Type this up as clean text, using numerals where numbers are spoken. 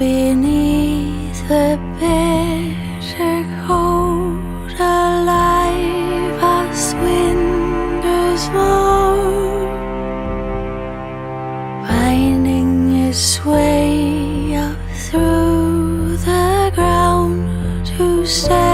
beneath the bitter cold, alive as winters moan, finding its way up through the ground to stay.